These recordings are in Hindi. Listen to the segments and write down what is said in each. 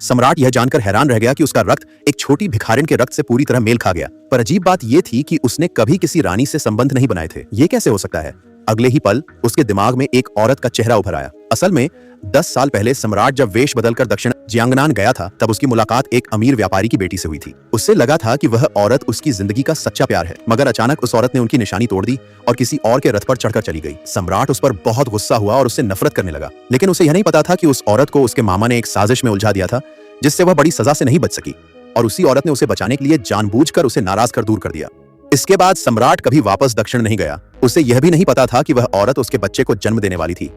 सम्राट यह जानकर हैरान रह गया कि उसका रक्त एक छोटी भिखारिन के रक्त से पूरी तरह मेल खा गया। पर अजीब बात यह थी कि उसने कभी किसी रानी से संबंध नहीं बनाए थे। ये कैसे हो सकता है? अगले ही पल उसके दिमाग में एक औरत का चेहरा उभर आया। असल में 10 साल पहले सम्राट जब वेश बदलकर दक्षिण जियांगनान गया था, तब उसकी मुलाकात एक अमीर व्यापारी की बेटी से हुई थी। उससे लगा था कि वह औरत उसकी जिंदगी का सच्चा प्यार है, मगर अचानक उस औरत ने उनकी निशानी तोड़ दी और किसी और के रथ पर चढ़कर चली गई। सम्राट उस पर बहुत गुस्सा हुआ और उससे नफरत करने लगा, लेकिन उसे यह नहीं पता था कि उस औरत को उसके मामा ने एक साजिश में उलझा दिया था, जिससे वह बड़ी सजा से नहीं बच सकी, और उसी औरत ने उसे बचाने के लिए जानबूझकर उसे नाराज कर दूर कर दिया। इसके बाद सम्राट कभी वापस दक्षिण नहीं गया। उसे यह भी नहीं पता था कि वह औरत उसके बच्चे को जन्म देने वाली थी।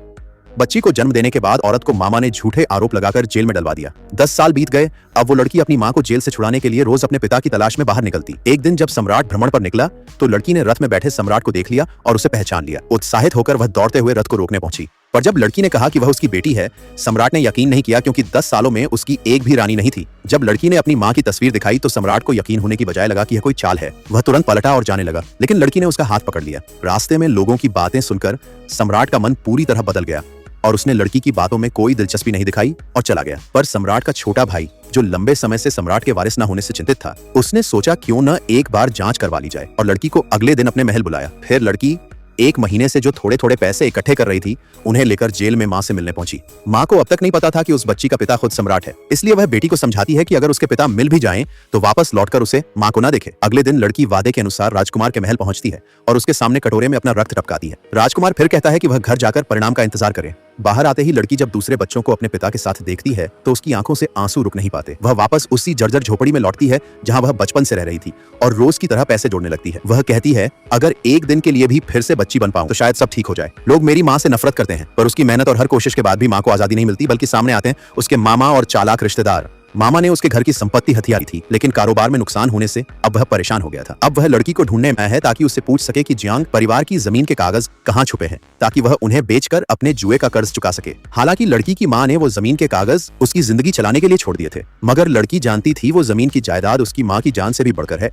बच्ची को जन्म देने के बाद औरत को मामा ने झूठे आरोप लगाकर जेल में डलवा दिया। 10 साल बीत गए। अब वो लड़की अपनी मां को जेल से छुड़ाने के लिए रोज अपने पिता की तलाश में बाहर निकलती। एक दिन जब सम्राट भ्रमण पर निकला तो लड़की ने रथ में बैठे सम्राट को देख लिया और उसे पहचान लिया। उत्साहित होकर वह दौड़ते हुए रथ को रोकने पहुंची, पर जब लड़की ने कहा कि वह उसकी बेटी है, सम्राट ने यकीन नहीं किया, क्योंकि 10 सालों में उसकी एक भी रानी नहीं थी। जब लड़की ने अपनी मां की तस्वीर दिखाई तो सम्राट को यकीन होने की बजाय लगा कि यह कोई चाल है। वह तुरंत पलटा और जाने लगा, लेकिन लड़की ने उसका हाथ पकड़ लिया। रास्ते में लोगों की बातें सुनकर सम्राट का मन पूरी तरह बदल गया और उसने लड़की की बातों में कोई दिलचस्पी नहीं दिखाई और चला गया। पर सम्राट का छोटा भाई, जो लंबे समय से सम्राट के वारिस न होने से चिंतित था, उसने सोचा क्यों न एक बार जांच करवा ली जाए, और लड़की को अगले दिन अपने महल बुलाया। फिर लड़की 1 महीने से जो थोड़े थोड़े पैसे इकट्ठे कर रही थी, उन्हें लेकर जेल में मां से मिलने पहुंची। मां को अब तक नहीं पता था कि उस बच्ची का पिता खुद सम्राट है, इसलिए वह बेटी को समझाती है कि अगर उसके पिता मिल भी जाएं तो वापस लौटकर उसे मां को ना देखे। अगले दिन लड़की वादे के अनुसार राजकुमार के महल पहुंचती है और उसके सामने कटोरे में अपना रक्त टपकाती है। राजकुमार फिर कहता है कि वह घर जाकर परिणाम का इंतजार करे। बाहर आते ही लड़की जब दूसरे बच्चों को अपने पिता के साथ देखती है तो उसकी आंखों से आंसू रुक नहीं पाते। वह वापस उसी जर्जर झोपड़ी में लौटती है जहां वह बचपन से रह रही थी और रोज की तरह पैसे जोड़ने लगती है। वह कहती है, अगर एक दिन के लिए भी फिर से बच्ची बन पाऊं तो शायद सब ठीक हो जाए। लोग मेरी मां से नफरत करते हैं, पर उसकी मेहनत और हर कोशिश के बाद भी मां को आजादी नहीं मिलती, बल्कि सामने आते हैं उसके मामा और चालाक रिश्तेदार। मामा ने उसके घर की संपत्ति हथियारी थी, लेकिन कारोबार में नुकसान होने से अब वह परेशान हो गया था। अब वह लड़की को ढूंढने में आया है ताकि उससे पूछ सके कि जियांग परिवार की जमीन के कागज कहां छुपे हैं, ताकि वह उन्हें बेचकर अपने जुए का कर्ज चुका सके। हालांकि लड़की की मां ने वो जमीन के कागज उसकी जिंदगी चलाने के लिए छोड़ दिए थे, मगर लड़की जानती थी वो जमीन की जायदाद उसकी मां की जान से भी बढ़कर है।